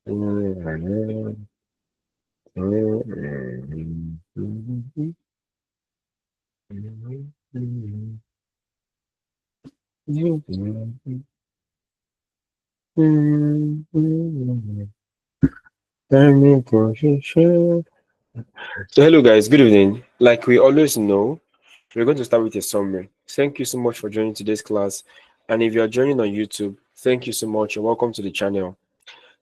So, hello guys, good evening. Like we always know, we're going to start with a summary. Thank you so much for joining today's class. And if you are joining on YouTube, thank you so much and welcome to the channel.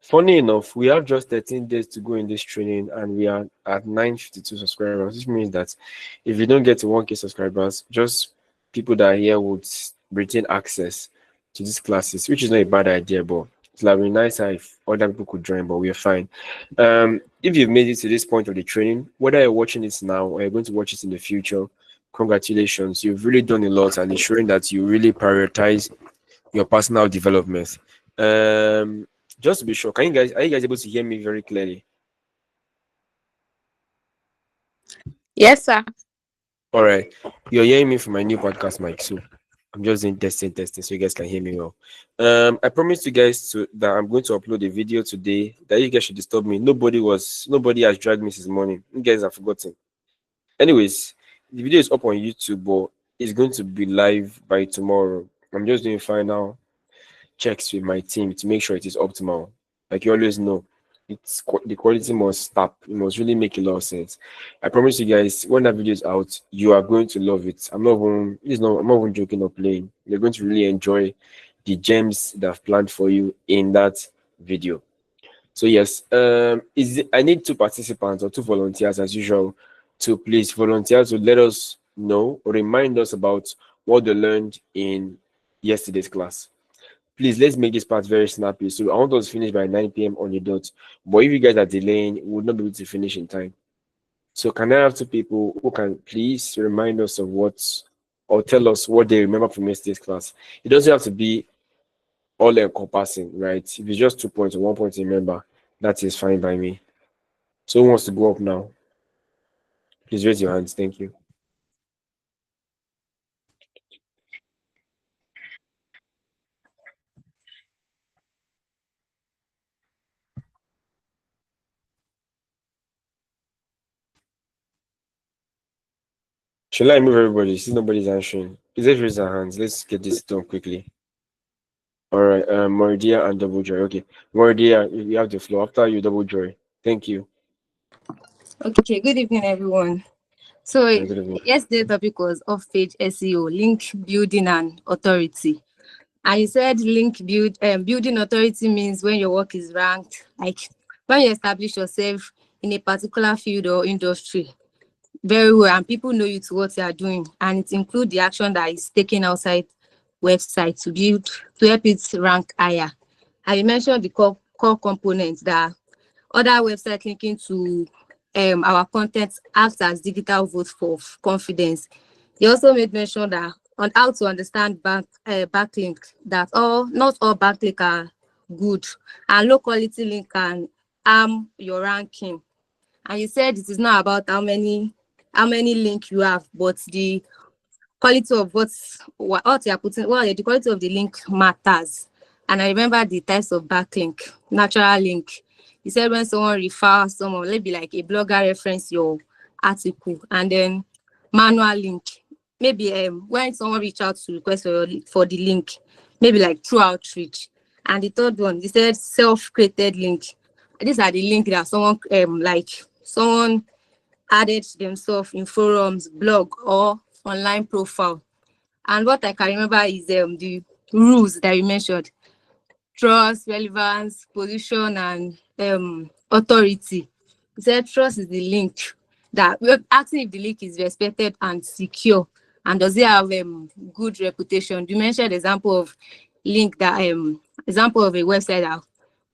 Funny enough, we have just 13 days to go in this training and we are at 952 subscribers, which means that if you don't get to 1K subscribers, just people that are here would retain access to these classes, which is not a bad idea, but it would have been nicer if other people could join, but we are fine. If you've made it to this point of the training, whether you're watching it now or you're going to watch it in the future, congratulations. You've really done a lot and it's showing that you really prioritize your personal development. Um, just to be sure, are you guys able to hear me very clearly? Yes, sir. All right, you're hearing me from my new podcast mic, so I'm just doing testing, so you guys can hear me well. I promised you guys that I'm going to upload a video today that you guys should disturb me. Nobody has dragged me since morning. You guys have forgotten. Anyways, the video is up on YouTube, but it's going to be live by tomorrow. I'm just doing final checks with my team to make sure it is optimal. Like you always know, the quality must stop. It must really make a lot of sense. I promise you guys, when that video is out, you are going to love it. I'm not even joking or playing. You're going to really enjoy the gems that I've planned for you in that video. So yes, I need two participants or two volunteers as usual to please volunteer to let us know or remind us about what they learned in yesterday's class. Please, let's make this part very snappy. So I want us to finish by 9 p.m. on the dot. But if you guys are delaying, we would not be able to finish in time. So can I have two people who can please remind us of what or tell us what they remember from yesterday's class? It doesn't have to be all encompassing, right? If it's just 2 points or 1 point to remember, that is fine by me. So who wants to go up now? Please raise your hands. Thank you. Shall I move everybody? See nobody's answering. Please let's raise our hands. Let's get this done quickly. All right, Moridia and Double Joy. Okay, Moridia, you have the floor. After you, Double Joy. Thank you. Okay, good evening, everyone. So, Good evening. yesterday's topic was off-page SEO, link building and authority. And you said building authority means when your work is ranked, like when you establish yourself in a particular field or industry very well, and people know you to what you are doing, and it includes the action that is taken outside website to help it rank higher. And you mentioned the core components that other website linking to our content acts as digital vote for confidence. He also made mention that on how to understand backlink, that not all backlink are good, and low quality link can harm your ranking. And you said it is not about how many link you have, but the quality of what you are putting, the quality of the link matters. And I remember the types of backlink, natural link. You said when someone refers someone, maybe like a blogger reference your article, and then manual link. Maybe when someone reach out to request for the link, maybe like through outreach. And the third one, you said self-created link. These are the link that someone added themselves in forums, blog, or online profile. And what I can remember is the rules that you mentioned: trust, relevance, position, and authority. You said trust is the link that we're asking if the link is respected and secure, and does it have good reputation. You mentioned example of link that example of a website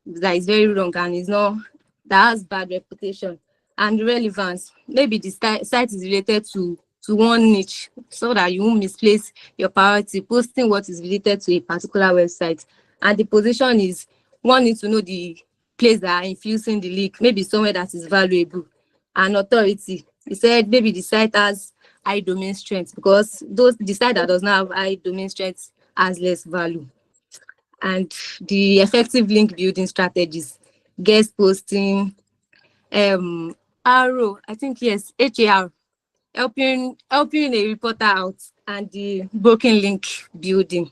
that is very wrong and is not that has bad reputation. And relevance, maybe the site is related to one niche so that you won't misplace your priority posting what is related to a particular website. And the position is one needs to know the place that are infusing the link, maybe somewhere that is valuable. And authority, he said maybe the site has high domain strength, because the site that does not have high domain strength has less value. And the effective link building strategies, guest posting, RO, I think yes, HAR, helping a reporter out, and the broken link building.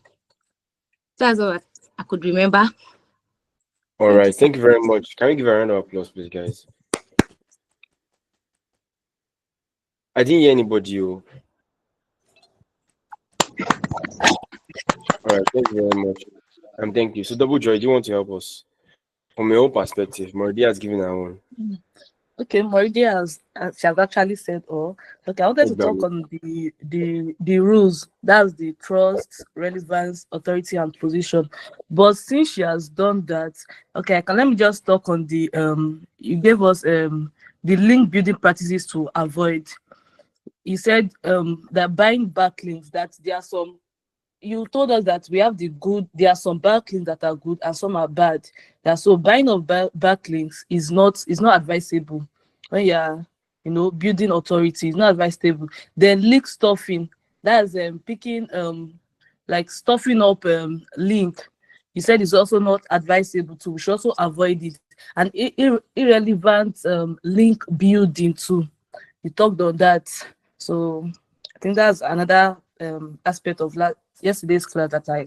That's all I could remember. All Thank you, right, sir. thank you very much. Can we give a round of applause, please, guys? I didn't hear anybody. Oh. All right, thank you very much. Thank you. So, Double Joy, do you want to help us from your own perspective? Mordia has given her own. Okay, Moridia she has actually said all. Okay, I wanted to talk Exactly. on the rules. That's the trust, relevance, authority, and position. But since she has done that, okay, let me just talk on the you gave us the link building practices to avoid. You said that buying backlinks, that there are some, you told us that we have the good, there are some backlinks that are good and some are bad. That so buying of backlinks is not advisable when you're building authority. It's not advisable. Then link stuffing, that's picking like stuffing up link. You said it's also not advisable too. We should also avoid it. And irrelevant link building too. We talked on that. So I think that's another aspect of yesterday's class that I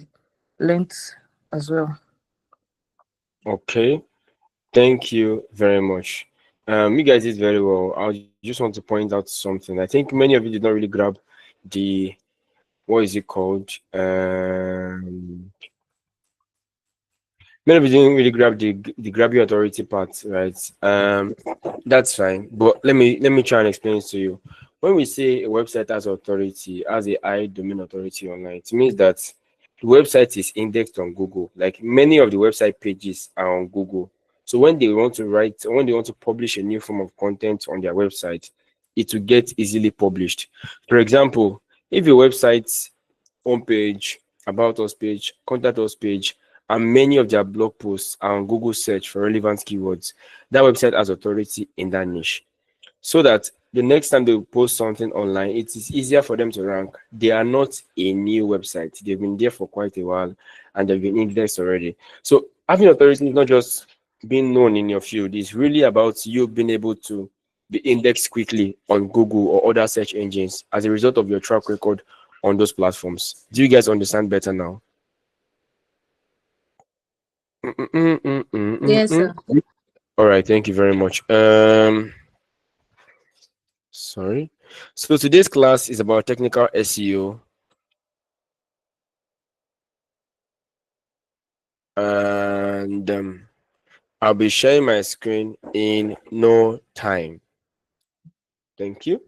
learned as well. Okay. Thank you very much. You guys did very well. I just want to point out something. I think many of you did not really grab the what is it called? Many of you didn't really grab the grab your authority part, right? That's fine. But let me try and explain it to you. When we say a website has authority, has a high domain authority online, it means that the website is indexed on Google. Like many of the website pages are on Google. So when they want to publish a new form of content on their website, it will get easily published. For example, if your website homepage, about us page, contact us page, and many of their blog posts are on Google search for relevant keywords, that website has authority in that niche. So that the next time they post something online, it is easier for them to rank. They are not a new website. They've been there for quite a while and they've been indexed already. So having authority is not just being known in your field, it's really about you being able to be indexed quickly on Google or other search engines as a result of your track record on those platforms. Do you guys understand better now? Yes, sir. All right, thank you very much. Sorry. So today's class is about technical SEO, and I'll be sharing my screen in no time. Thank you.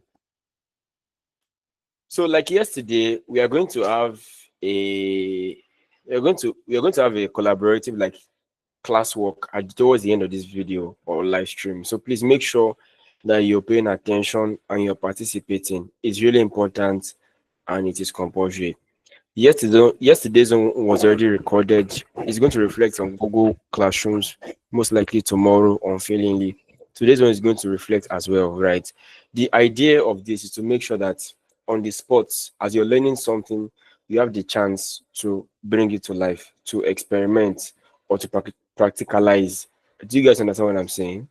So, like yesterday, we are going to have a collaborative like classwork towards the end of this video or live stream. So please make sure that you're paying attention and you're participating. It's really important and it is compulsory. Yesterday's one was already recorded. It's going to reflect on Google Classrooms, most likely tomorrow unfailingly. Today's one is going to reflect as well, right? The idea of this is to make sure that on the spot, as you're learning something, you have the chance to bring it to life, to experiment, or to practicalize. Do you guys understand what I'm saying?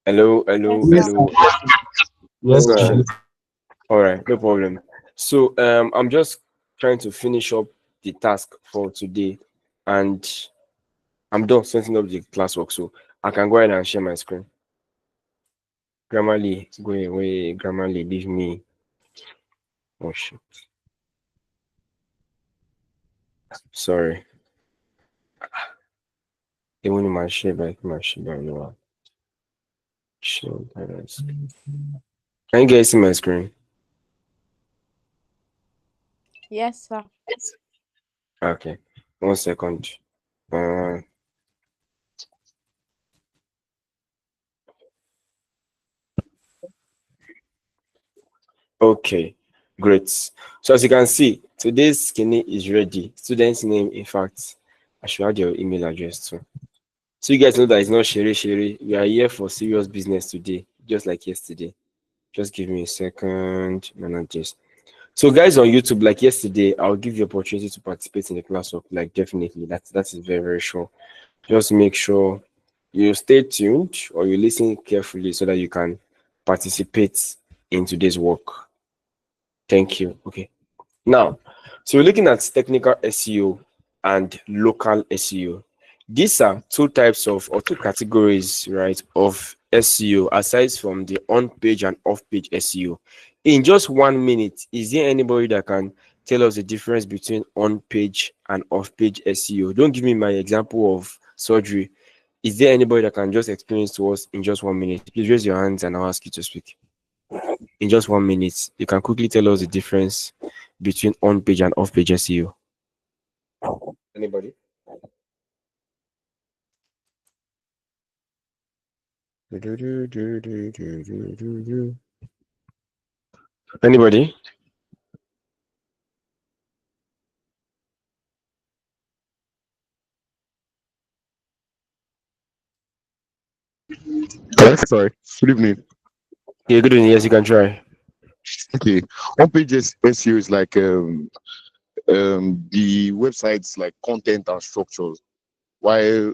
Hello, hello, Yes, sir. Yes, sir. hello. Yes, Oh, sir. shit. All right, no problem. So I'm just trying to finish up the task for today, and I'm done setting up the classwork, so I can go ahead and share my screen. Grammarly, go away. Grammarly, leave me. Oh shit. Sorry. Even in my share, but my share, but no. Share parents. Can you guys see my screen? Yes, sir. Okay. 1 second. Uh, okay. Great. So as you can see, today's skinny is ready. Student's name, in fact, I should add your email address too. So you guys know that it's not sherry sherry. We are here for serious business today, just like yesterday. Just give me a second. No, not this. So guys on YouTube, like yesterday, I'll give you opportunity to participate in the class of like definitely. That is very, very sure. Just make sure you stay tuned or you listen carefully so that you can participate in today's work. Thank you. Okay. Now, so we're looking at technical SEO and local SEO. These are two types of or two categories, right, of SEO aside from the on-page and off-page SEO. In just 1 minute, is there anybody that can tell us the difference between on-page and off-page SEO? Don't give me my example of surgery. Is there anybody that can just explain it to us in just 1 minute? Please raise your hands and I'll ask you to speak. In just 1 minute, you can quickly tell us the difference between on-page and off-page SEO. Anybody? Anybody? Hello, sorry. Good evening. Yeah, good evening. Yes, you can try. Okay. On pages SEO is like the website's like content and structures, while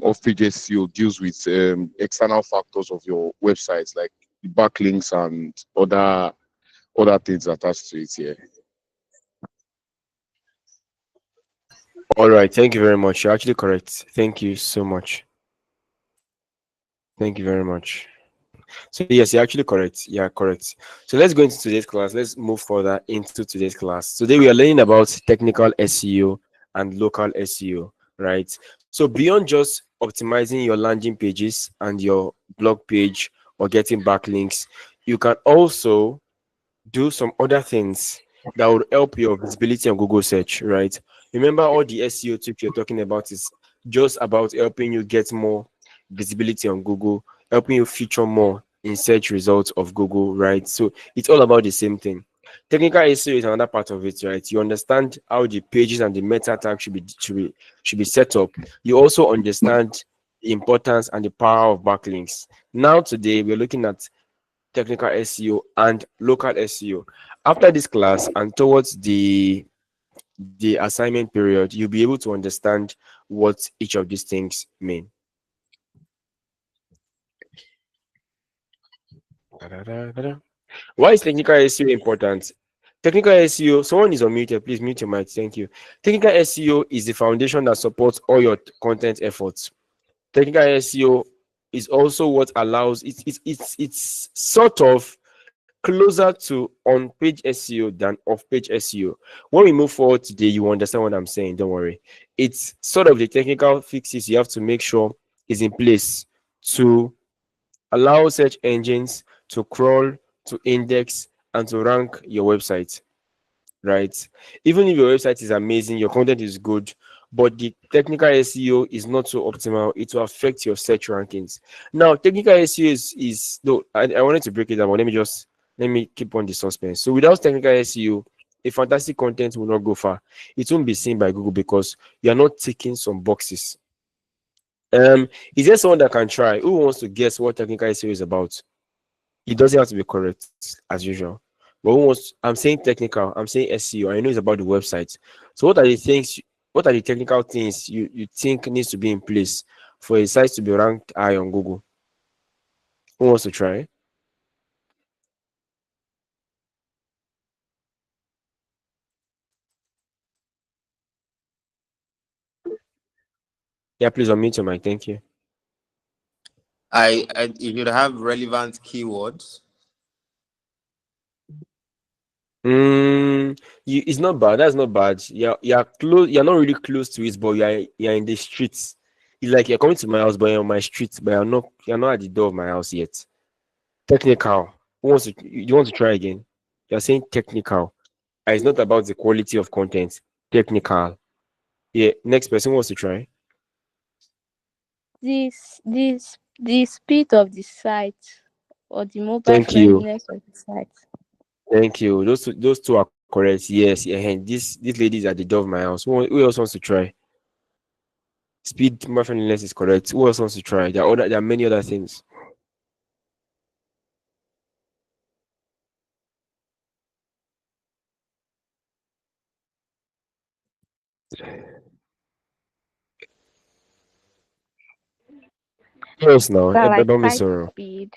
off page SEO deals with external factors of your websites like the backlinks and other things attached to it here. All right. Thank you very much. You're actually correct. Thank you so much. Thank you very much. So yes, you're actually correct. Yeah, correct. So let's go into today's class. Let's move further into today's class. Today we are learning about technical SEO and local SEO, right? So beyond just optimizing your landing pages and your blog page or getting backlinks, you can also do some other things that would help your visibility on Google search, right? Remember, all the SEO tips you're talking about is just about helping you get more visibility on Google, helping you feature more in search results of Google, right? So it's all about the same thing. Technical SEO is another part of it, right? You understand how the pages and the meta tag should be set up. You also understand the importance and the power of backlinks. Now, today we're looking at technical SEO and local SEO. After this class and towards the assignment period, you'll be able to understand what each of these things mean. Why is technical SEO important? Technical SEO, someone is unmuted, please mute your mic. Thank you. Technical SEO is the foundation that supports all your content efforts. Technical SEO is also what allows it's sort of closer to on-page SEO than off-page SEO. When we move forward today, you understand what I'm saying. Don't worry. It's sort of the technical fixes you have to make sure is in place to allow search engines to crawl, to index, and to rank your website, right? Even if your website is amazing, your content is good, but the technical SEO is not so optimal, it will affect your search rankings. Now, technical SEO is no, I wanted to break it down, but let me keep on the suspense. So without technical SEO, a fantastic content will not go far. It won't be seen by Google because you are not ticking some boxes. Is there someone that can try? Who wants to guess what technical SEO is about? It doesn't have to be correct as usual. But who wants, I'm saying technical, I'm saying SEO. I know it's about the website. So what are the technical things you think needs to be in place for a site to be ranked high on Google? Who wants to try? Yeah, please unmute your mic. Thank you. You should have relevant keywords. It's not bad. That's not bad. You're close. You're not really close to it, but you're in the streets. It's like you're coming to my house, but you're on my street, but you're not at the door of my house yet. Technical. Who wants to? You want to try again? You're saying technical. And it's not about the quality of content. Technical. Yeah. Next person wants to try. The speed of the site or the mobile Thank you. friendliness of the site. Thank you. Those two are correct. Yes. Yeah. And this lady is at the door of my house. Who else wants to try? Speed, my friendliness is correct. Who else wants to try? There are many other things. Yes, now. Like Ebeba site Misoro. speed.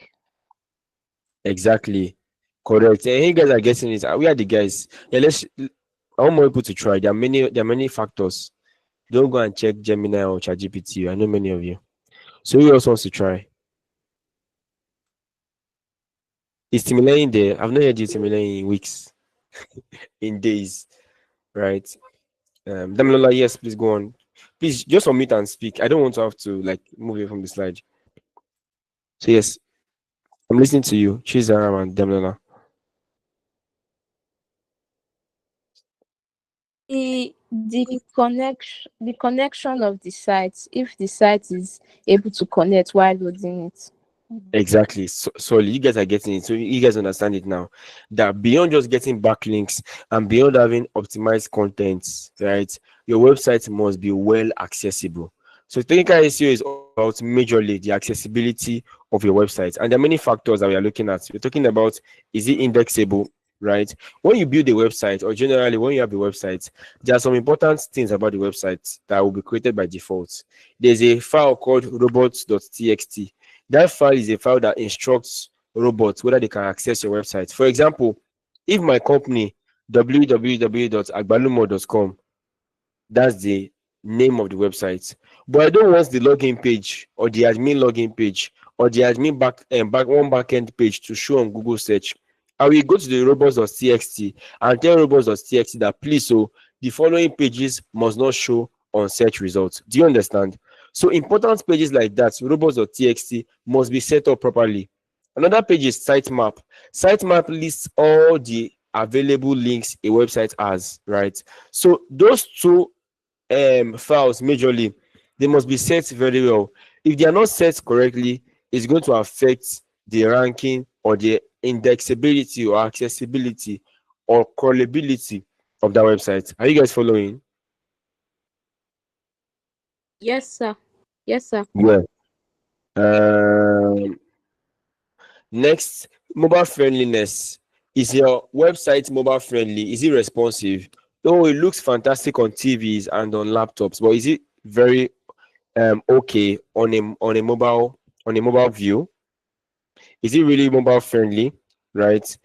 Exactly. Correct. And you guys are getting it. We are the guys. Yeah, let's. I want more people to try. There are many factors. Don't go and check Gemini or ChatGPT. I know many of you. So who else wants to try? Is Timileyin there? I've not heard you Timileyin in weeks, in days, right? Damilola, yes, please go on. Please just unmute and speak. I don't want to have to like move away from the slide. So yes, I'm listening to you. Chizaram and Damilola. The connection of the site, if the site is able to connect while loading it. Exactly. So you guys are getting it. So you guys understand it now. That beyond just getting backlinks and beyond having optimized content, right? Your website must be well accessible. So technical SEO is all about majorly the accessibility of your website. And there are many factors that we are looking at. We're talking about, is it indexable? Right? When you build a website, or generally when you have a website, there are some important things about the website that will be created by default. There's a file called robots.txt. That file is a file that instructs robots whether they can access your website. For example, if my company www.agbalumo.com, that's the name of the website, but I don't want the login page or the admin login page or the admin backend page to show on Google search, I will go to the robots.txt and tell robots.txt that please, so the following pages must not show on search results. Do you understand? So important pages like that, robots.txt, must be set up properly. Another page is sitemap. Sitemap lists all the available links a website has, right? So those two files majorly, they must be set very well. If they are not set correctly, it's going to affect the ranking or the indexability or accessibility or crawlability of that website. Are you guys following? Yes, sir. Yes, sir. Yeah. um Next, mobile friendliness. Is your website mobile friendly? Is it responsive? Oh, it looks fantastic on TVs and on laptops, but is it very okay on a mobile view? Is it really mobile friendly? Right.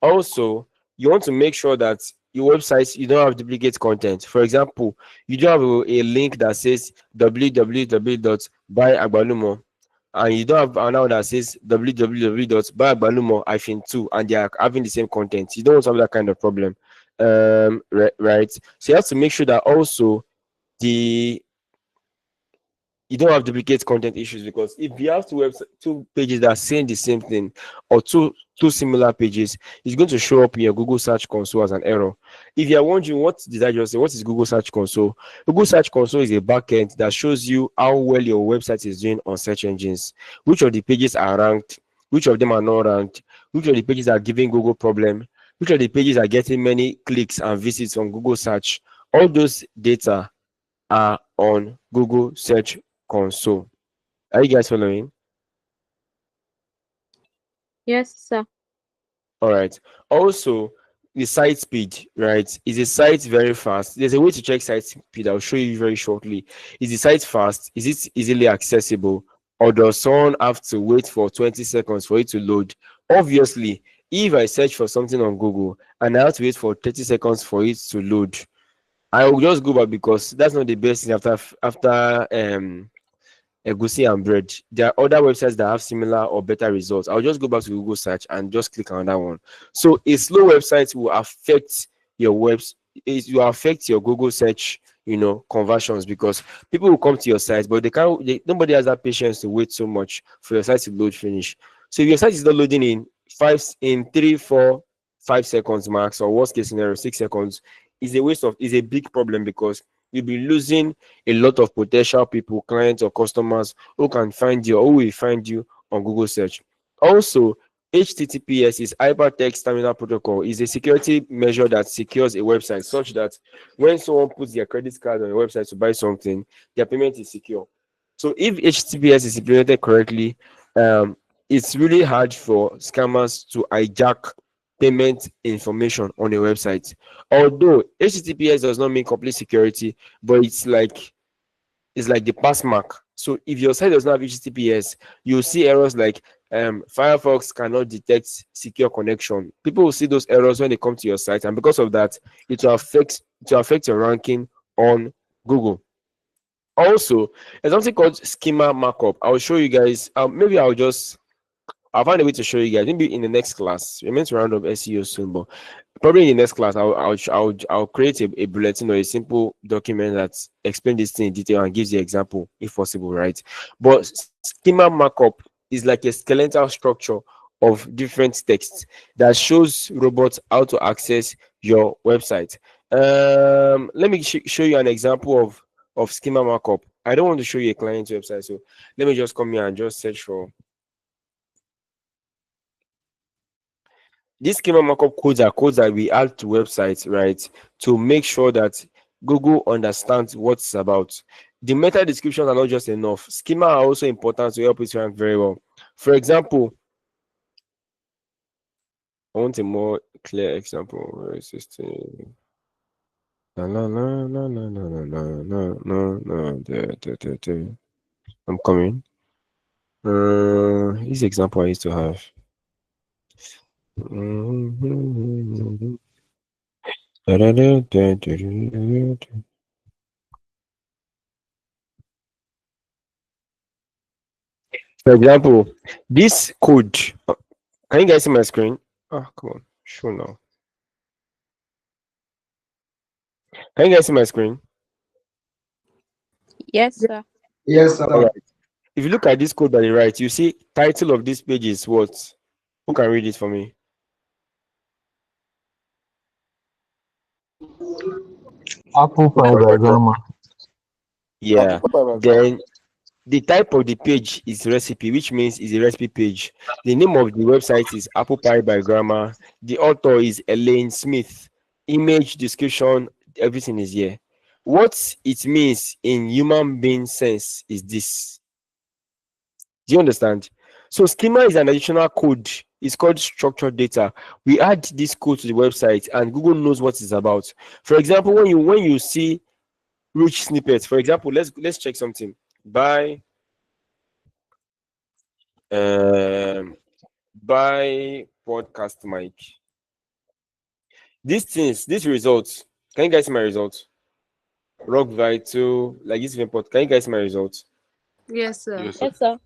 Also, you want to make sure that your website, you don't have duplicate content. For example, you don't have a link that says www.buyagbalumo, and you don't have another that says www.buyagbalumo-2, and they are having the same content. You don't want to have that kind of problem. Right. So you have to make sure that also the you don't have duplicate content issues, because if you have two pages that are saying the same thing, or two similar pages, it's going to show up in your Google Search Console as an error. If you are wondering what did I just say, what is Google Search Console? Google Search Console is a backend that shows you how well your website is doing on search engines, which of the pages are ranked, which of them are not ranked, which of the pages are giving Google problem, which of the pages are getting many clicks and visits on Google search. All those data are on Google Search Console. Are you guys following? Yes, sir. All right. Also, the site speed, right? Is the site very fast? There's a way to check site speed. I'll show you very shortly. Is the site fast? Is it easily accessible? Or does someone have to wait for 20 seconds for it to load? Obviously, if I search for something on Google and I have to wait for 30 seconds for it to load, I will just go back, because that's not the best thing after egusi and bread. There are other websites that have similar or better results. I'll just go back to Google search and just click on that one. So a slow website will affect your webs. It will affect your Google search, conversions, because people will come to your site, but nobody has that patience to wait so much for your site to load finish. So if your site is not loading in 3, 4, 5 seconds max, or worst case scenario 6 seconds, is a big problem, because you'll be losing a lot of potential people, clients or customers who can find you, or who will find you on Google search. Also, HTTPS is Hypertext Terminal Protocol, is a security measure that secures a website such that when someone puts their credit card on a website to buy something, their payment is secure. So if HTTPS is implemented correctly, it's really hard for scammers to hijack payment information on a website. Although HTTPS does not mean complete security, but it's like the pass mark. So if your site does not have HTTPS, you'll see errors like Firefox cannot detect secure connection. People will see those errors when they come to your site, and because of that, it will affect your ranking on Google. Also, there's something called schema markup. I'll show you guys. Maybe I'll find a way to show you guys. Maybe in the next class. We're meant to round up SEO soon, but probably in the next class, I'll create a bulletin or a simple document that explains this thing in detail and gives the example if possible, right? But schema markup is like a skeletal structure of different texts that shows robots how to access your website. Let me show you an example of schema markup. I don't want to show you a client website, so let me just come here and just search for these schema markup codes. Are codes that we add to websites, right, to make sure that Google understands what it's about. The meta descriptions are not just enough. Schema are also important to help it rank very well. For example, I want a more clear example. Where is this thing? No, no, no, no, no, no, no, no, no, no, no. There. I'm coming. This example I used to have. For example, this code. Can you guys see my screen? Oh, come on. Show now. Can you guys see my screen? Yes, sir. Yes, All sir. right. If you look at this code on the right, you see title of this page is what? Who can read it for me? Apple pie by grandma. Yeah. Then the type of the page is recipe, which means it's a recipe page. The name of the website is Apple Pie by Grammar. The author is Elaine Smith. Image description, everything is here. What it means in human being sense is this. Do you understand? So schema is an additional code. It's called structured data. We add this code to the website, and Google knows what it's about. For example, when you see rich snippets, for example, let's check something. By um by podcast mic. These results. Can you guys see my results? Rock Vital, like this import. Can you guys see my results? Yes, sir. Yes, sir. Yes, sir.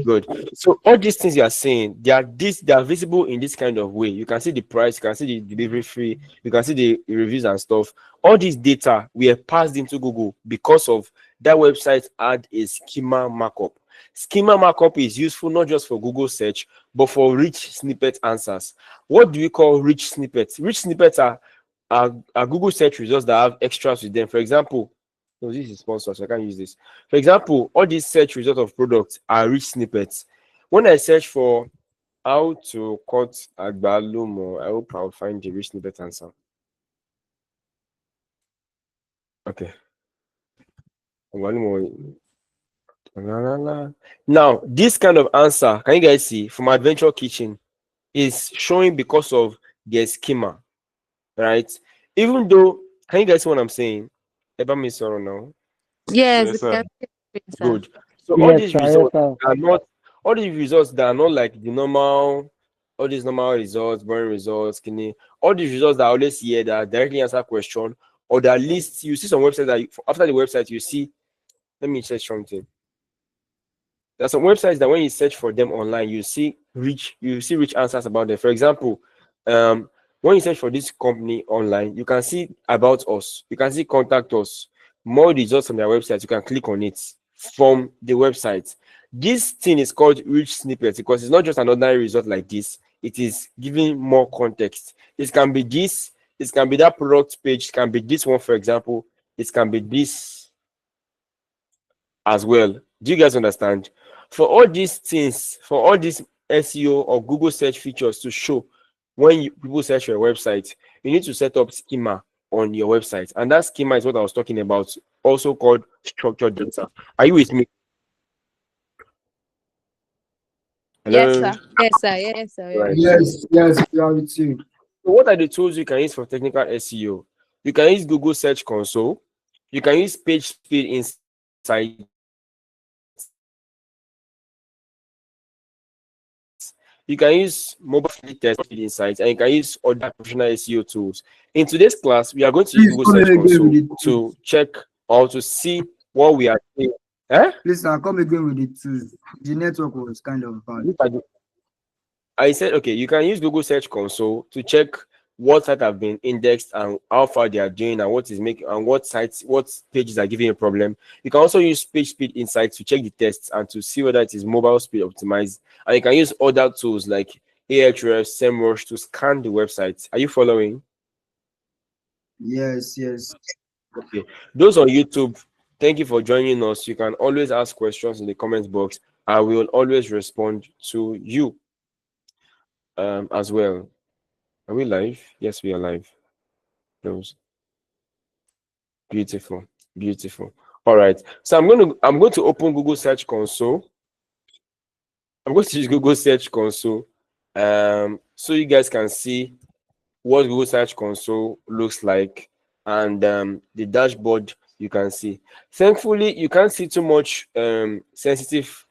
Good. So all these things you are saying, they are visible in this kind of way. You can see the price, you can see the delivery fee, you can see the reviews and stuff. All this data we have passed into Google because of that website had a schema markup. Schema markup is useful not just for Google search, but for rich snippet answers. What do we call rich snippets? Rich snippets are Google search results that have extras with them. For example, no, this is sponsored, so I can't use this. For example, all these search results of products are rich snippets. When I search for how to cut agbalumo, I hope I'll find the rich snippet answer. Okay. Agbalumo. La, la, la. Now, this kind of answer, can you guys see from Adventure Kitchen, is showing because of their schema, right? Even though, can you guys see what I'm saying? Ever miss sorrow now? Yes, we Yes, sir. can see it, sir. Good. So Yes, sir. Yes, sir. all these results that are not like the normal, all these normal results, boring results, skinny, all these results that are always here that directly answer question, or that list you see some websites that after the website you see. Let me check something. There's some websites that when you search for them online, you see rich answers about them. For example, um, when you search for this company online, you can see about us, you can see contact us, more results from their website. You can click on it from the website. This thing is called rich snippets because it's not just an ordinary result like this, it is giving more context. It can be this, it can be that product page, it can be this one, for example, it can be this as well. Do you guys understand? For all these things, for all these SEO or Google search features to show when people search your website, you need to set up schema on your website. And that schema is what I was talking about, also called structured data. Are you with me? Yes, Hello. sir. Yes, sir. Yes, sir. We are Right. with you. Yes, yes, we are with you. So what are the tools you can use for technical SEO? You can use Google Search Console. You can use Page Speed Insights. You can use mobile friendly test insights, and you can use other professional SEO tools. In today's class, we are going to use Google Search Console to check or to see Please what come we are again with doing. the tools. Eh? Please now come again with the tools. The network was kind of bad. I said, okay, you can use Google Search Console to check what sites have been indexed and how far they are doing and what is making and what sites, what pages are giving a problem. You can also use Page Speed Insights to check the tests and to see whether it is mobile speed optimized. And you can use other tools like Ahrefs, SEMrush to scan the website. Are you following? Yes, yes. Okay. Those on YouTube, thank you for joining us. You can always ask questions in the comment box. I will always respond to you as well. Are we live? Yes, we are live. Close. Beautiful. Beautiful. All right. So I'm going to open Google Search Console. I'm going to use Google Search Console so you guys can see what Google Search Console looks like and the dashboard you can see. Thankfully, you can't see too much sensitive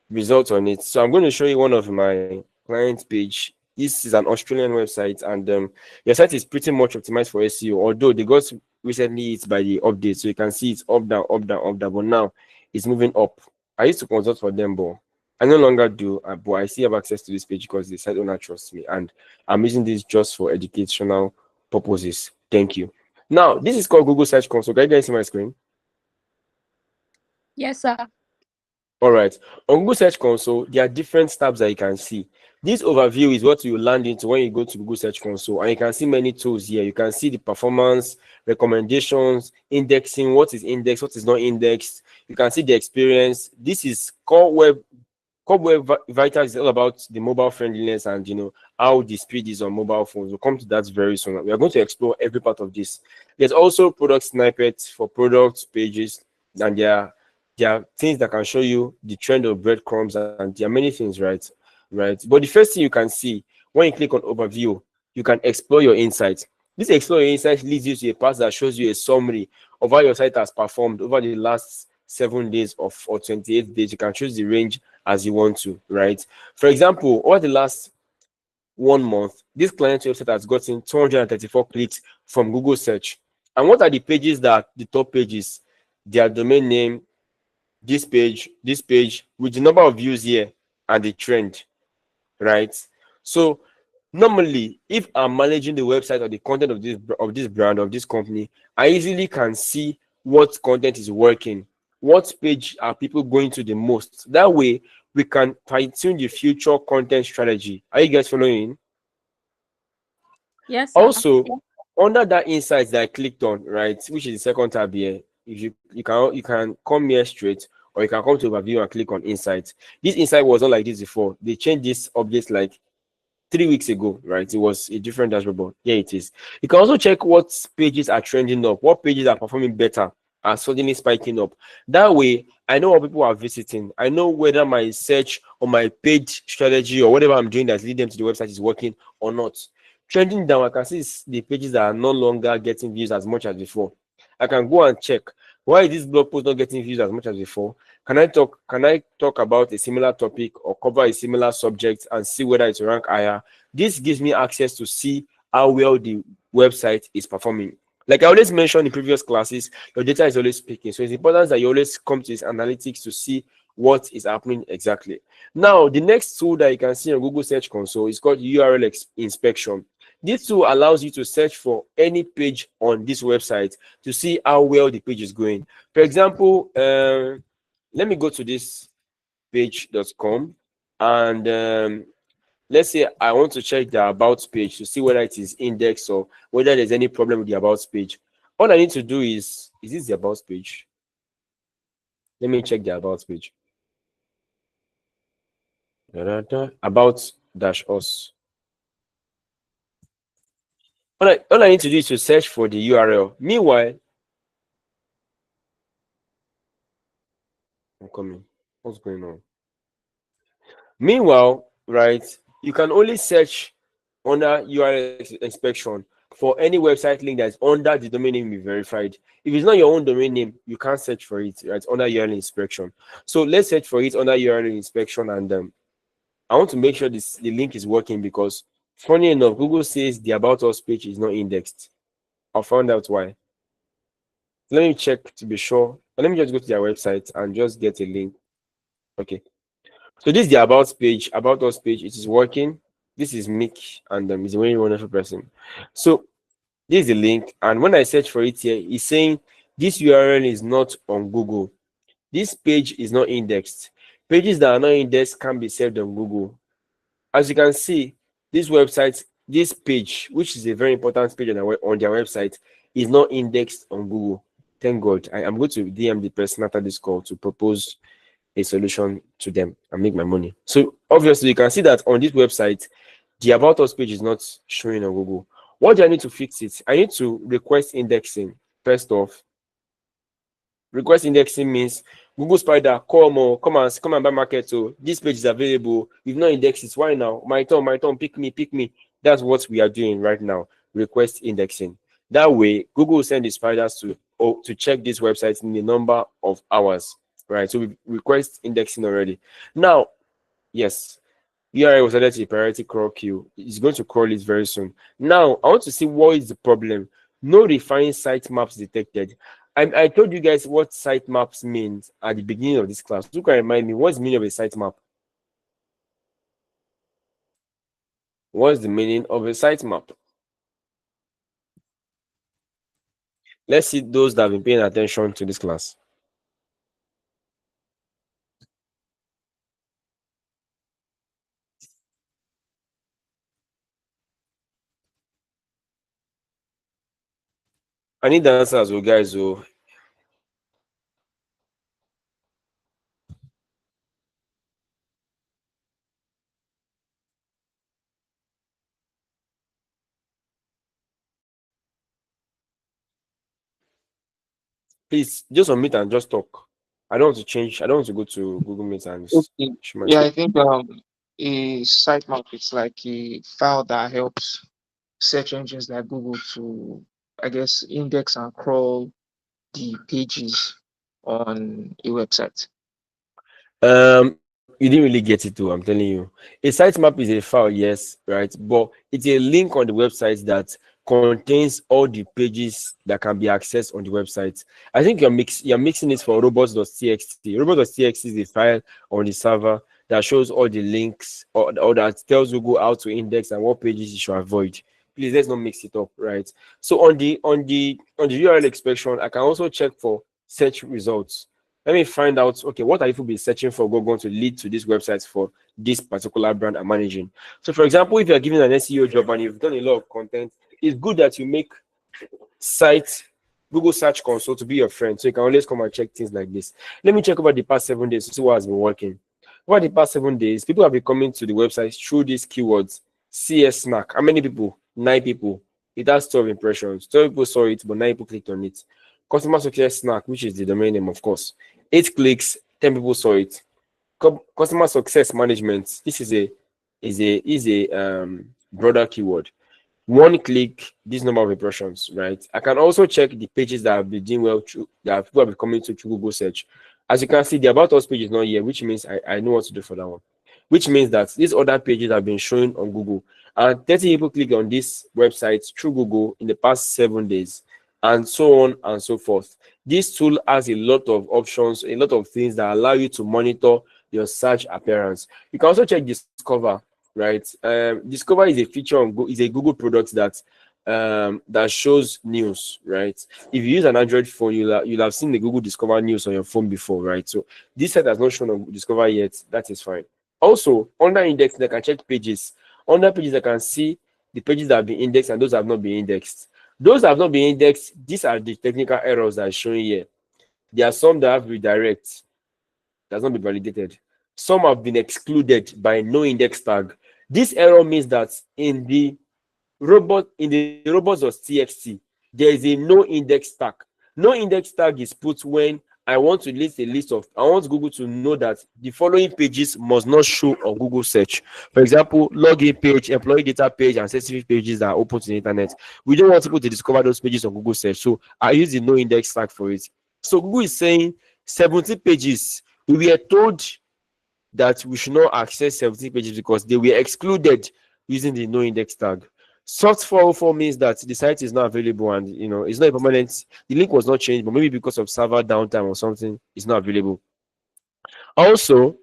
results on it. So I'm going to show you one of my client page. This is an Australian website, and your site is pretty much optimized for SEO. Although they got recently it's by the update, so you can see it's up, down, up, down, up, down. But now it's moving up. I used to consult for them, but I no longer do. But I still have access to this page because the site owner trusts me, and I'm using this just for educational purposes. Thank you. Now this is called Google Search Console. Can you guys see my screen? Yes, sir. All right. On Google Search Console, there are different tabs that you can see. This overview is what you land into when you go to Google Search Console, and you can see many tools here. You can see the performance, recommendations, indexing, what is indexed, what is not indexed. You can see the experience. This is Core Web Vitals is all about the mobile friendliness and how the speed is on mobile phones. We'll come to that very soon. We are going to explore every part of this. There's also product snippets for product pages, and there are things that can show you the trend of breadcrumbs, and there are many things, right. But the first thing you can see when you click on overview, you can explore your insights. This explore your insights leads you to a part that shows you a summary of how your site has performed over the last 7 days or 28 days. You can choose the range as you want to, right? For example, over the last 1 month, this client website has gotten 234 clicks from Google search. And what are the pages that are the top pages? Their domain name, this page with the number of views here and the trend, right? So normally, if I'm managing the website or the content of this brand, of this company, I easily can see what content is working, what page are people going to the most. That way we can fine-tune the future content strategy. Are you guys following? Yes, sir. Also, under that insights that I clicked on, right, which is the second tab here, if you can come here straight, or you can come to overview and click on insights. This insight was not like this before. They changed this update like 3 weeks ago, right? It was a different dashboard, but here it is. You can also check what pages are trending up, what pages are performing better, are suddenly spiking up. That way, I know what people are visiting. I know whether my search or my page strategy or whatever I'm doing that's leading them to the website is working or not. Trending down, I can see the pages that are no longer getting views as much as before. I can go and check, why is this blog post not getting views as much as before? Can I talk about a similar topic or cover a similar subject and see whether it's rank higher? This gives me access to see how well the website is performing. Like I always mentioned in previous classes, your data is always speaking. So it's important that you always come to this analytics to see what is happening exactly. Now, the next tool that you can see on Google Search Console is called URL inspection. This tool allows you to search for any page on this website to see how well the page is going. For example, let me go to this page.com, and let's say I want to check the about page to see whether it is indexed or whether there's any problem with the about page. All I need to do is this the about page? Let me check the about page. About dash us. All I need to do is to search for the URL. Meanwhile, I'm coming. What's going on? Meanwhile, right, you can only search under URL inspection for any website link that's under the domain name you verified. If it's not your own domain name, you can't search for it, right, under URL inspection. So let's search for it under URL inspection, and I want to make sure the link is working, because funny enough, Google says the About Us page is not indexed. I found out why. Let me check to be sure. Let me just go to their website and just get a link. Okay. So this is the About Us page. It is working. This is Mick, and he's a very wonderful person. So this is the link, and when I search for it here, it's saying this URL is not on Google. This page is not indexed. Pages that are not indexed can be saved on Google. As you can see, this website, this page, which is a very important page on their website, is not indexed on Google. Thank God. I am going to DM the person after this call to propose a solution to them and make my money. So obviously you can see that on this website, the About Us page is not showing on Google. What do I need to fix it? I need to request indexing. First off, request indexing means Google Spider, come and buy market. So this page is available. We've not indexed it. Why now? My turn, pick me, pick me. That's what we are doing right now. Request indexing. That way, Google will send the spiders to check this website in a number of hours. Right. So we request indexing already. Now, yes, URL was added to the priority crawl queue. It's going to crawl it very soon. Now, I want to see what is the problem. No refined sitemaps detected. I told you guys what sitemaps means at the beginning of this class. You can remind me, what's the meaning of a sitemap? What's the meaning of a sitemap? Let's see those that have been paying attention to this class. I need the answers, oh guys. Oh, please just unmute and just talk. I don't want to change. I don't want to go to Google Meet and Okay. show my Yeah, screen. I think a sitemap is like a file that helps search engines like Google to, I guess, index and crawl the pages on a website. You didn't really get it too, I'm telling you. A sitemap is a file, yes, right, but it's a link on the website that contains all the pages that can be accessed on the website. I think you're mixing it for robots.txt. Robots.txt is a file on the server that shows all the links, or that tells Google how to index and what pages you should avoid. Please, let's not mix it up, right? So on the URL expression, I can also check for search results. Let me find out, okay, what are people be searching for going to lead to these websites for this particular brand I'm managing. So for example, if you're giving an SEO job and you've done a lot of content, it's good that you make site Google Search Console to be your friend, so you can always come and check things like this. Let me check over the past 7 days to see what has been working. Over the past 7 days, people have been coming to the website through these keywords. CS Snack. How many people? 9 people. It has 12 impressions. 12 people saw it, but 9 people clicked on it. Customer Success Snack, which is the domain name, of course. 8 clicks, 10 people saw it. Customer Success Management. This is a broader keyword. 1 click, this number of impressions, right? I can also check the pages that have been doing well through, that people have been coming to through Google search. As you can see, the About Us page is not here, which means I know what to do for that one. Which means that these other pages have been showing on Google, and 30 people click on this website through Google in the past 7 days, and so on and so forth. This tool has a lot of options, a lot of things that allow you to monitor your search appearance. You can also check Discover, right? Discover is a feature is a Google product that shows news, right? If you use an Android phone, you'll have seen the Google Discover news on your phone before, right? So this site has not shown on Discover yet. That is fine. Also, under index, I can check pages. Under pages, I can see the pages that have been indexed and those that have not been indexed. Those that have not been indexed, these are the technical errors that are showing here. There are some that have redirect, that's not been validated. Some have been excluded by no index tag. This error means that in the robots.txt, there is a no index tag. No index tag is put when I want to list a list of, I want Google to know that the following pages must not show on Google search. For example, login page, employee data page, and sensitive pages that are open to the internet. We don't want people to discover those pages on Google search. So I use the no index tag for it. So Google is saying 70 pages. We were told that we should not access 70 pages because they were excluded using the no index tag. Soft 404 means that the site is not available and it's not a permanent. The link was not changed, but maybe because of server downtime or something, it's not available. Also,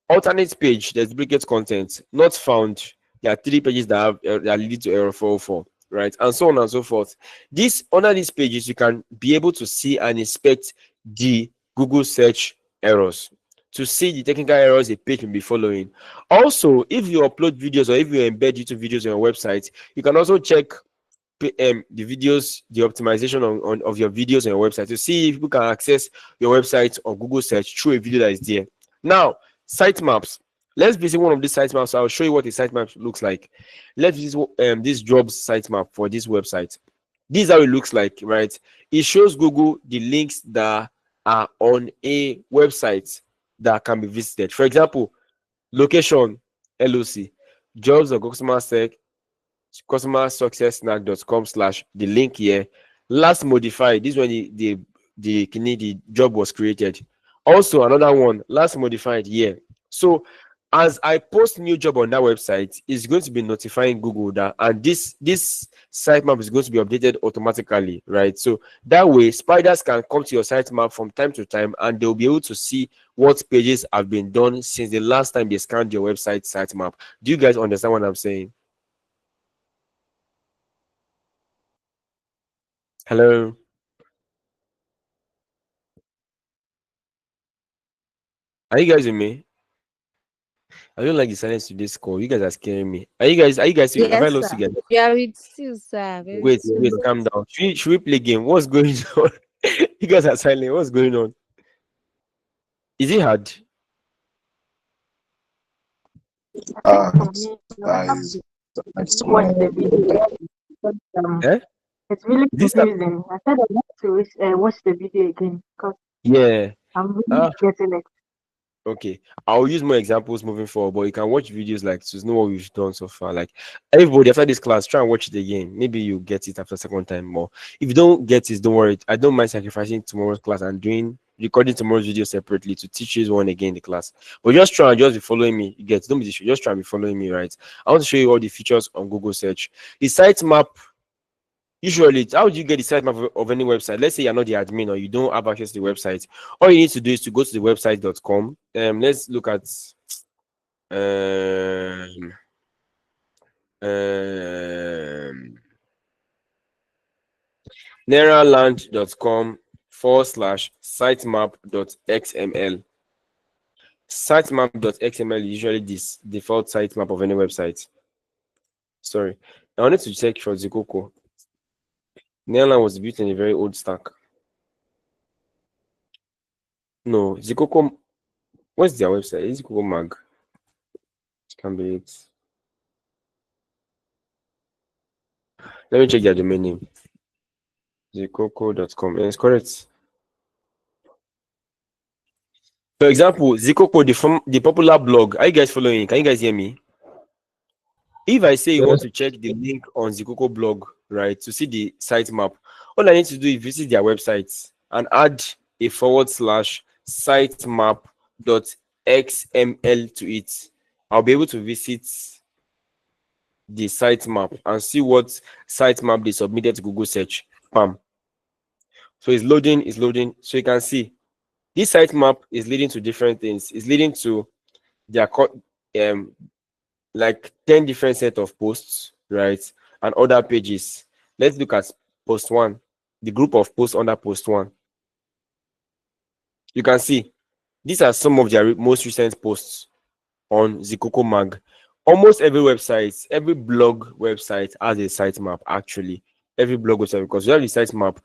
alternate page, there's duplicate content, not found. There are 3 pages that have that lead to error 404, right? And so on and so forth. This under these pages, you can be able to see and inspect the Google search errors. To see the technical errors a page will be following. Also, if you upload videos or if you embed YouTube videos on your website, you can also check the videos, the optimization of your videos on your website to see if people can access your website or Google search through a video that is there. Now, sitemaps. Let's visit one of these sitemaps. I'll show you what a sitemap looks like. Let's visit this jobs sitemap for this website. This is how it looks like, right? It shows Google the links that are on a website that can be visited. For example, location, LOC, jobs or customer success snack.com/ the link here. Last modified, this when the job was created. Also another one, last modified here. So as I post new job on that website, it's going to be notifying Google that, and this sitemap is going to be updated automatically, right? So that way spiders can come to your sitemap from time to time and they'll be able to see what pages have been done since the last time they scanned your website sitemap. Do you guys understand what I'm saying? Hello? Are you guys with me? I don't like the silence to this call. You guys are scaring me. Are you guys have I Yes, lost sir. you guys? We are with you, sir. Very Wait, soon. calm down. Should we play game? What's going on? You guys are silent. What's going on? Is it hard? For me, I have to watch the video. Because, Eh? it's really This confusing. I said I want to watch the video again because yeah. I'm really getting it. Okay, I'll use more examples moving forward, but you can watch videos like to know what we've done so far. Like everybody after this class, try and watch it again. Maybe you get it after second time more. If you don't get it, don't worry. I don't mind sacrificing tomorrow's class and recording tomorrow's video separately to teach you one again in the class. But just try and just be following me. You get, don't be just try and be following me, right? I want to show you all the features on Google search. The sitemap. Usually, how do you get the sitemap of any website? Let's say you're not the admin or you don't have access to the website. All you need to do is to go to the website.com. Let's look at nairaland.com/sitemap.xml. Sitemap.xml is usually this default sitemap of any website. Sorry, I wanted to check for Zikoko. Nairaland was built in a very old stack. No, Zikoko. What's their website? Is Zikoko Mag? Can be it. Let me check their domain name. Zikoko.com. It's correct. For example, Zikoko, the popular blog. Are you guys following? Can you guys hear me? If I say you want to check the link on Zikoko blog, right, to see the sitemap, all I need to do is visit their website and add a /sitemap.xml to it. I'll be able to visit the sitemap and see what sitemap they submitted to Google search. Bam. So it's loading. So you can see this sitemap is leading to different things. It's leading to their like 10 different set of posts, right? And other pages. Let's look at post 1, the group of posts under post 1. You can see these are some of their most recent posts on Zikoko Mag. Almost every website, every blog website has a sitemap actually. Every blog website, because without the sitemap,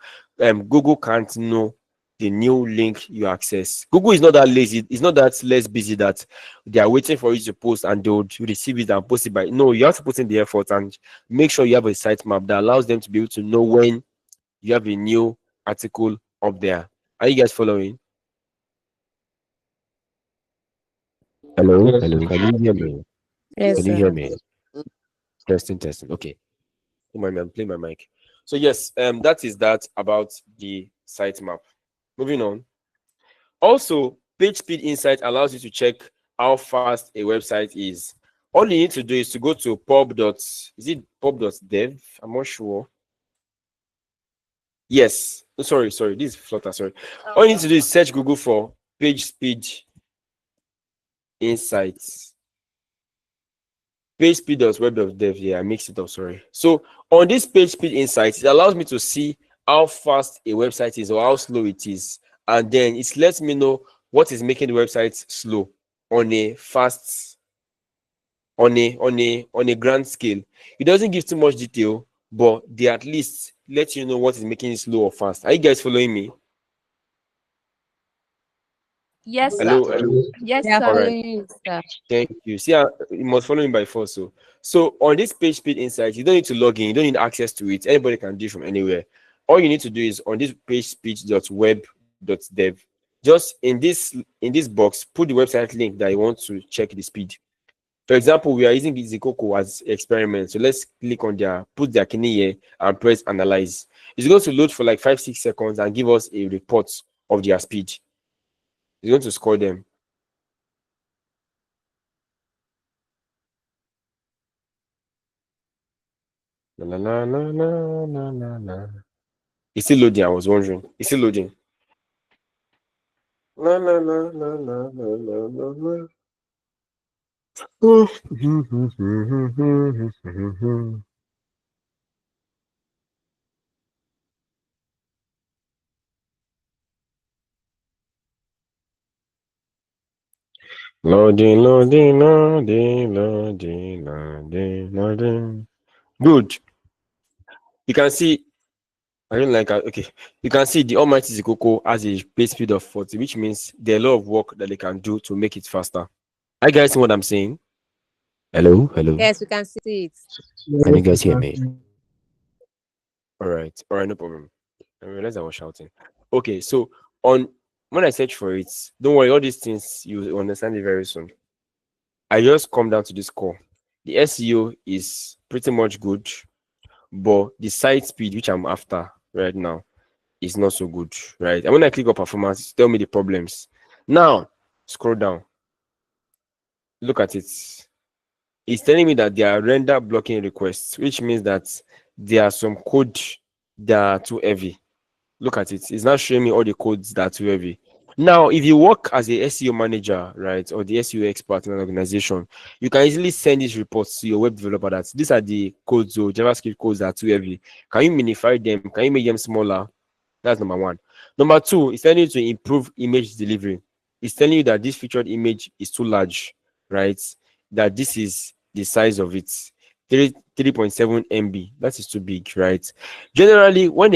Google can't know the new link you access. Google is not that lazy, it's not that less busy that they are waiting for you to post and they would receive it and post it by. No, you have to put in the effort and make sure you have a sitemap that allows them to be able to know when you have a new article up there. Are you guys following? Hello, hello. Can you hear me? Yes, Can you sir. hear me? Testing, testing. Okay. Don't mind me, I'm playing my mic. So yes, that is that about the sitemap. Moving on. Also, page speed insight allows you to check how fast a website is. All you need to do is to go to is it pub.dev? I'm not sure. Yes. Oh, sorry. This is Flutter. Sorry. All you need to do is search Google for page speed insights. Page speed.web.dev. Yeah, I mixed it up. Sorry. So on this page speed insights, it allows me to see how fast a website is or how slow it is, and then it lets me know what is making the website slow on a fast on a grand scale. It doesn't give too much detail, but they at least let you know what is making it slow or fast. Are you guys following me? Yes, sir. Hello. Yes, They are All sir. right. following you, sir. Thank you. See, you must follow me by force. So on this page speed insight, you don't need to log in. You don't need access to it. Anybody can do it from anywhere. All you need to do is on this page speed.web.dev, just in this box, put the website link that you want to check the speed. For example, we are using Zikoko as experiment. So let's click on put their key here and press analyze. It's going to load for like 5-6 seconds and give us a report of their speed. It's going to score them. La, la, la, la, la, la, la, la. It's still loading. I was wondering. It's still loading. La, la, la, la, la, la, la, la, la. Loading, loading, loading, loading, loading, loading. Good. You can see. I don't like. Okay. You can see the Almighty Zikoko has a page speed of 40, which means there's a lot of work that they can do to make it faster. Are you guys see what I'm saying? Hello, hello. Yes, we can see it. Can you Yes, we guys hear can me? see. All right, no problem. I realized I was shouting. Okay, so on when I search for it, don't worry, all these things you understand it very soon. I just come down to this core. The SEO is pretty much good, but the site speed, which I'm after right now, is not so good, right? And when I click on performance, tell me the problems. Now, scroll down, look at it. It's telling me that there are render blocking requests, which means that there are some code that are too heavy. Look at it. It's not showing me all the codes that are too heavy. Now, if you work as a SEO manager, right, or the SEO expert in an organization, you can easily send these reports to your web developer that these are the codes or JavaScript codes that are too heavy. Can you minify them? Can you make them smaller? That's number one. Number two, it's telling you to improve image delivery. It's telling you that this featured image is too large, right? That this is the size of it. 3.7 MB. That is too big, right? Generally, when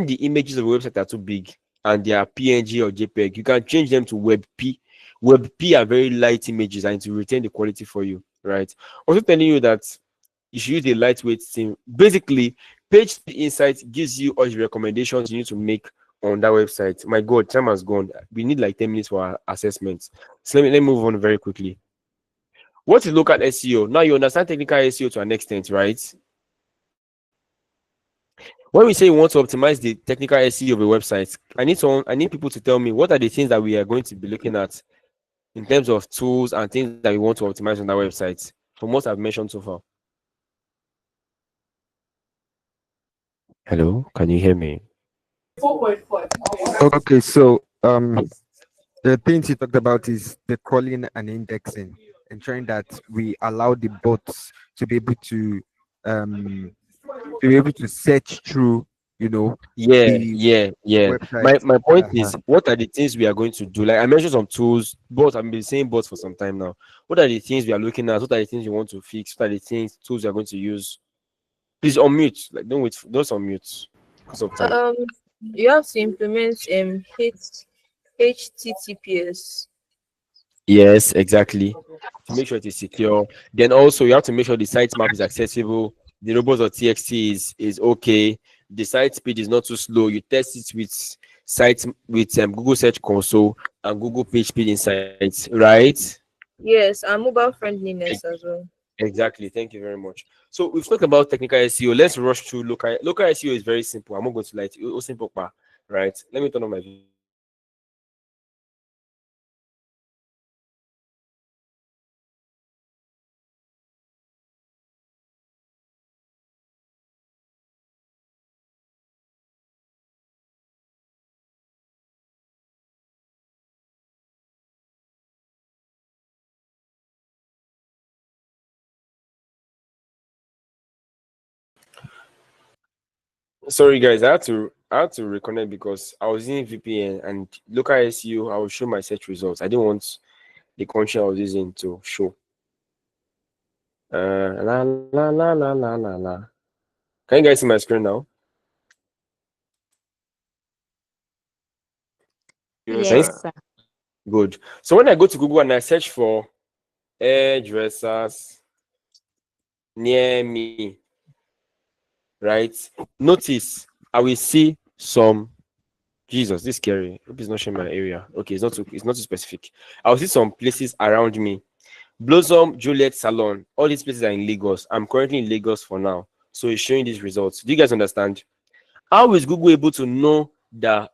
the images of a website are too big and they are PNG or JPEG, you can change them to WebP. WebP are very light images and to retain the quality for you, right? Also telling you that you should use a lightweight theme. Basically, Page Speed Insight gives you all the recommendations you need to make on that website. My God, time has gone. We need like 10 minutes for our assessments. So let me move on very quickly. What is local SEO? Now you understand technical SEO to an extent, right? When we say we want to optimize the technical SEO of a website, I need people to tell me what are the things that we are going to be looking at in terms of tools and things that we want to optimize on that website from what I've mentioned so far. Hello, can you hear me? Okay, so the things you talked about is the crawling and indexing, ensuring that we allow the bots to be able to search through, Yeah, the yeah, yeah. website. My point Uh-huh. is, what are the things we are going to do? Like I mentioned some tools, bots. I've been saying bots for some time now. What are the things we are looking at? What are the things you want to fix? What are the tools you are going to use? Please unmute. Like don't wait, don't unmute because of time. Um, you have to implement HTTPS. Yes, exactly. To make sure it is secure. Then also you have to make sure the sitemap is accessible. The robots.txt is okay. The site speed is not too slow. You test it with Google Search Console and Google Page Speed Insights, right? Yes, and mobile friendliness as well. Exactly. Thank you very much. So we've talked about technical SEO. Let's rush through local SEO is very simple. I'm not going to lie to you. It's simple, right? Let me turn on my video. Sorry guys, I had to reconnect because I was using VPN and local SEO. I will show my search results. I didn't want the country I was using to show. La la la la la la la. Can you guys see my screen now? Yes, Can you Yes, see? sir. sir. Good. So when I go to Google and I search for hairdressers near me, right? Notice I will see some. Jesus, this is scary. Hope it's not showing my area. Okay, it's not too specific. I'll see some places around me. Blossom Juliet Salon. All these places are in Lagos. I'm currently in Lagos for now. So it's showing these results. Do you guys understand? How is Google able to know that?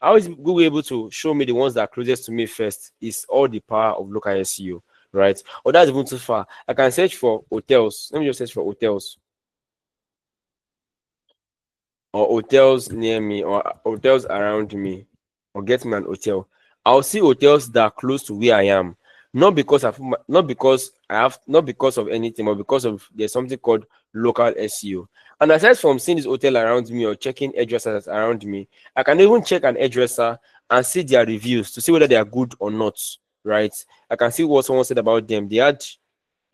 How is Google able to show me the ones that are closest to me first? Is all the power of local SEO, right? Or that's even too far. I can search for hotels. Let me just search for hotels or hotels near me or hotels around me or get me an hotel. I'll see hotels that are close to where I am. Not because of anything, but because of there's something called local SEO. And aside from seeing this hotel around me or checking addresses around me, I can even check an addresser and see their reviews to see whether they are good or not. Right? I can see what someone said about them. They had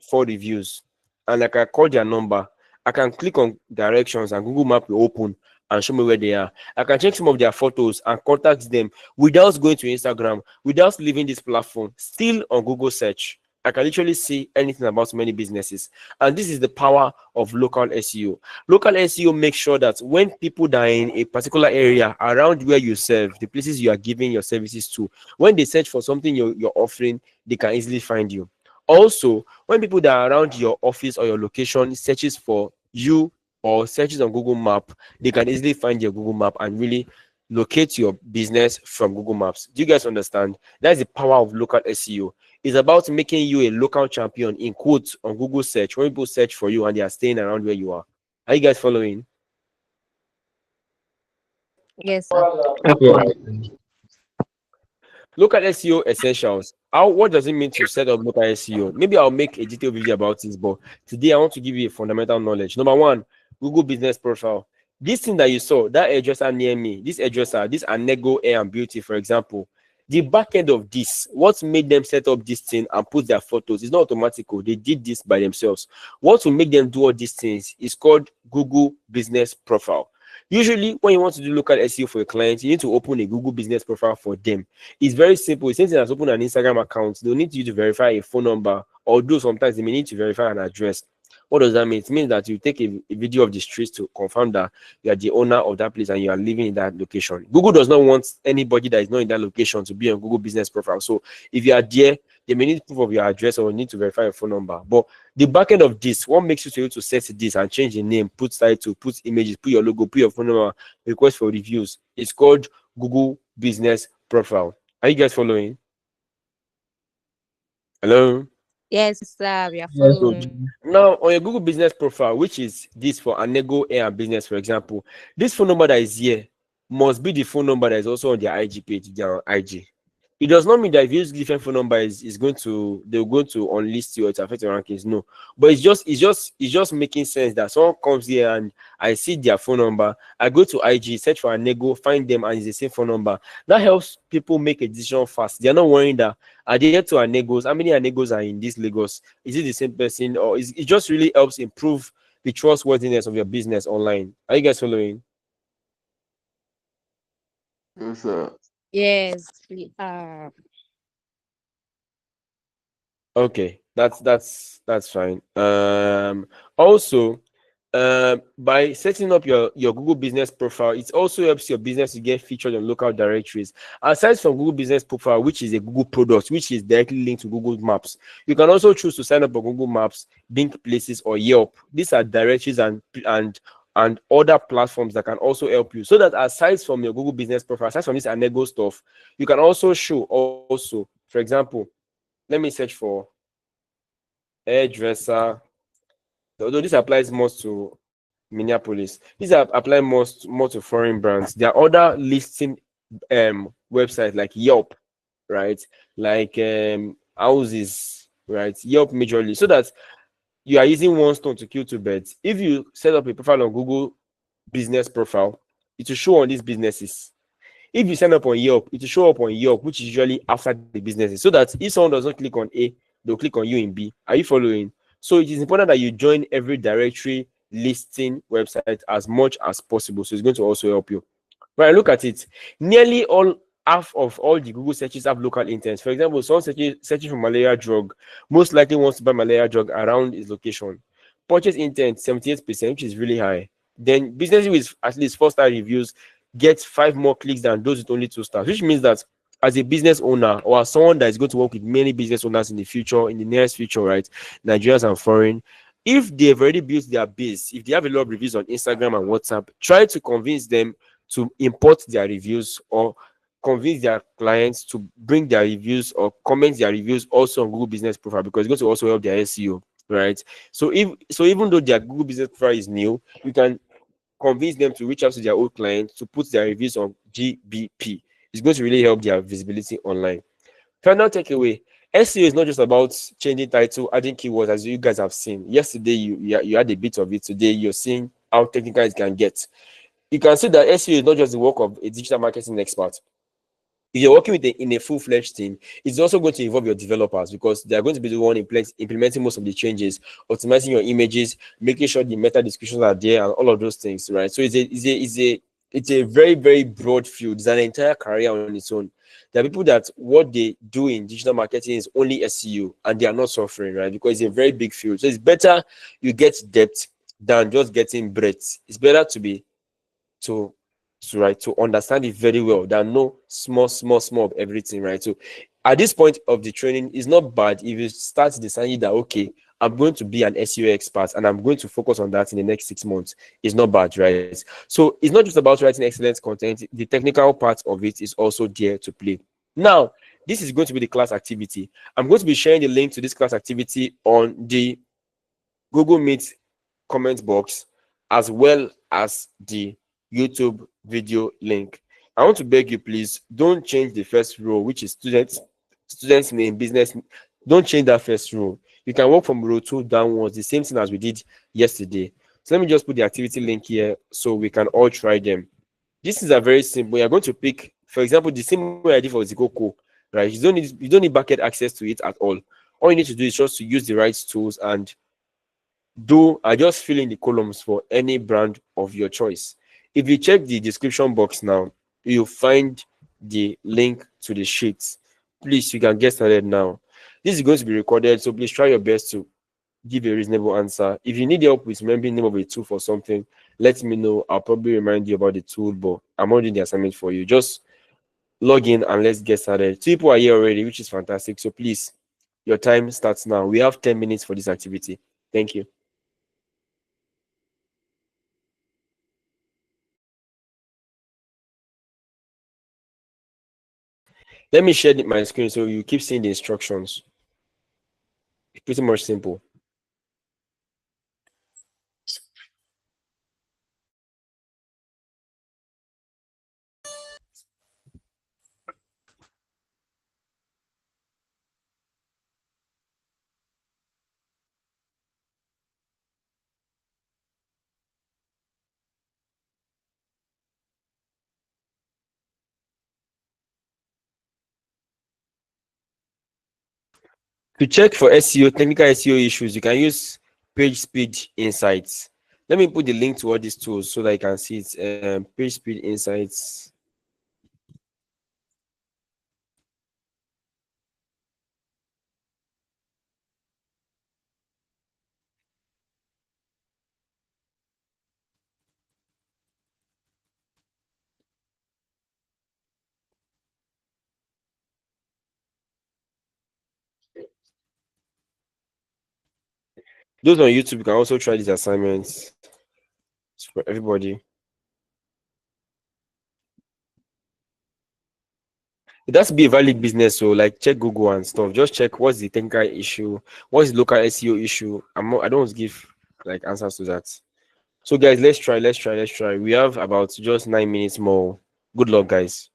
4 reviews, and like I call their number, I can click on directions and Google Map will open and show me where they are. I can check some of their photos and contact them without going to Instagram, without leaving this platform, still on Google search. I can literally see anything about many businesses. And this is the power of local SEO. Local SEO makes sure that when people that are in a particular area around where you serve, the places you are giving your services to, when they search for something you're offering, they can easily find you. Also, when people that are around your office or your location searches for you or searches on Google Map, they can easily find your Google Map and really locate your business from Google Maps. Do you guys understand? That's the power of local SEO. It's about making you a local champion in quotes on Google search when people search for you and they are staying around where you are. Are you guys following? Yes, sir. Yeah. Local SEO essentials. What does it mean to set up local SEO? Maybe I'll make a detailed video about this, but today I want to give you a fundamental knowledge. Number one, Google Business Profile. This thing that you saw, that addresser near me, this addresser, this Anego Air and Beauty, for example, the back end of this, what made them set up this thing and put their photos? It's not automatic. They did this by themselves. What will make them do all these things is called Google Business Profile. Usually, when you want to do local SEO for a client, you need to open a Google Business Profile for them. It's very simple. It's same as open an Instagram account. They'll need you to verify a phone number, although sometimes they may need to verify an address. What does that mean? It means that you take a video of the streets to confirm that you are the owner of that place and you are living in that location. Google does not want anybody that is not in that location to be on Google Business Profile. So if you are there, they may need proof of your address or need to verify your phone number. But the back end of this, what makes you to be able to set this and change the name, put title, put images, put your logo, put your phone number, request for reviews. It's called Google Business Profile. Are you guys following? Hello? Yes, sir. We are Yes. Good. following. Now, on your Google Business Profile, which is this for Anego Air and Business, for example, this phone number that is here must be the phone number that is also on their IG page, their IG. It does not mean that if you use different phone number is going to they're going to unlist you or to affect your rankings. No, but it's just making sense that someone comes here and I see their phone number. I go to IG, search for a nego, find them, and it's the same phone number. That helps people make a decision fast. They're not worrying that are there two anegos? How many anegos are in this Lagos? Is it the same person, or it just really helps improve the trustworthiness of your business online? Are you guys following? Yes, sir. Yes, we are. Okay, that's fine. Also, By setting up your Google business profile, it also helps your business to get featured on local directories. Aside from Google business profile, which is a Google product, which is directly linked to Google Maps, you can also choose to sign up on Google Maps, Bing Places, or Yelp. These are directories and other platforms that can also help you. So that aside from your Google business profile, aside from this Anego stuff, you can also show also, for example, let me search for hairdresser. Although this applies most to Minneapolis, these are apply most more to foreign brands. There are other listing websites like Yelp, right? Like houses, right? Yelp majorly, so that you are using one stone to kill two birds. If you set up a profile on Google business profile, it will show on these businesses. If you sign up on Yelp, it will show up on Yelp, which is usually after the businesses, so that if someone does not click on A, they'll click on you in B. Are you following? So it is important that you join every directory listing website as much as possible. So it's going to also help you. When I look at it, nearly all half of all the Google searches have local intents. For example, someone searching for malaria drug most likely wants to buy malaria drug around his location. Purchase intent 78%, which is really high. Then businesses with at least 4-star reviews get 5 more clicks than those with only 2 stars, which means that as a business owner or as someone that is going to work with many business owners in the future, in the nearest future, right? Nigerians and foreign, if they've already built their base, if they have a lot of reviews on Instagram and WhatsApp, try to convince them to import their reviews or convince their clients to bring their reviews or comment their reviews also on Google Business Profile, because it's going to also help their SEO, right? So even though their Google Business Profile is new, you can convince them to reach out to their old clients to put their reviews on GBP. It's going to really help their visibility online. Final takeaway: SEO is not just about changing title, adding keywords, as you guys have seen. Yesterday, you had a bit of it. Today, you're seeing how technical it can get. You can see that SEO is not just the work of a digital marketing expert. If you're working with in a full-fledged team, it's also going to involve your developers, because they are going to be the one implementing most of the changes, optimizing your images, making sure the meta descriptions are there, and all of those things, right? So it's a very, very broad field. It's an entire career on its own. There are people that what they do in digital marketing is only SEO, and they are not suffering, right? Because it's a very big field. So it's better you get depth than just getting breadth. It's better to to understand it very well than know small of everything, right? So at this point of the training, it's not bad if you start deciding that, okay, I'm going to be an SEO expert and I'm going to focus on that in the next 6 months. It's not bad, right? So it's not just about writing excellent content. The technical part of it is also there to play. Now, this is going to be the class activity. I'm going to be sharing the link to this class activity on the Google Meet comment box, as well as the YouTube video link. I want to beg you, please don't change the first row, which is students name, business. Don't change that first row. You can work from row 2 downwards, the same thing as we did yesterday. So let me just put the activity link here so we can all try them. This is a very simple. You're going to pick, for example, the same way I did for Zikoko, right? You don't need bucket access to it at all. All you need to do is just to use the right tools and do I just fill in the columns for any brand of your choice. If you check the description box now, you'll find the link to the sheets. Please, you can get started now. This is going to be recorded, so please try your best to give a reasonable answer. If you need help with remembering the name of a tool for something, let me know. I'll probably remind you about the tool, but I'm not doing the assignment for you. Just log in and let's get started. 2 people are here already, which is fantastic. So please, your time starts now. We have 10 minutes for this activity. Thank you. Let me share my screen so you keep seeing the instructions. It's pretty much simple. To check for SEO, technical SEO issues, you can use Page Speed Insights. Let me put the link to all these tools so that you can see it. Page Speed Insights. Those on YouTube, you can also try these assignments. It's for everybody. It has to be a valid business, so like check Google and stuff. Just check what's the technical issue, what's the local SEO issue. I don't want to give like answers to that. So guys, let's try. We have about just 9 minutes more. Good luck, guys.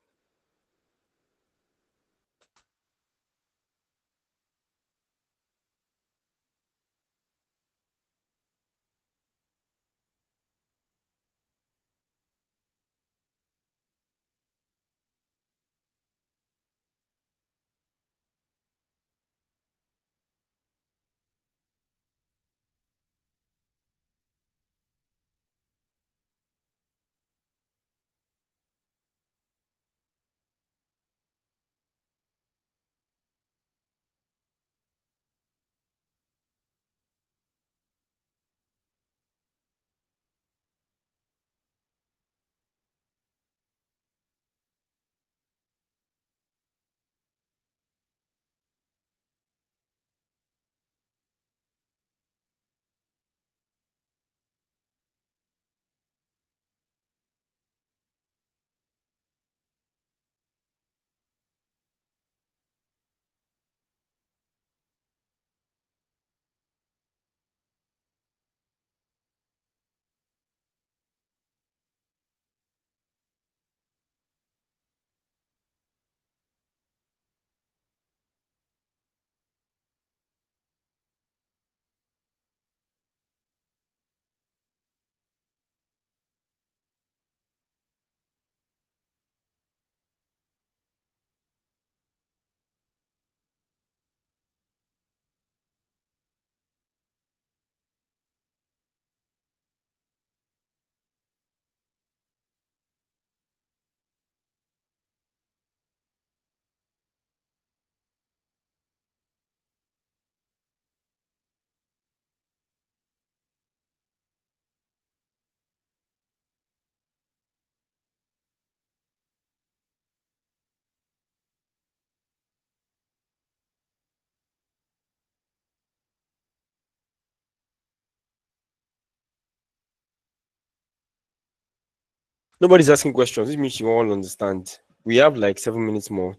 Nobody's asking questions. This means you all understand. We have like 7 minutes more.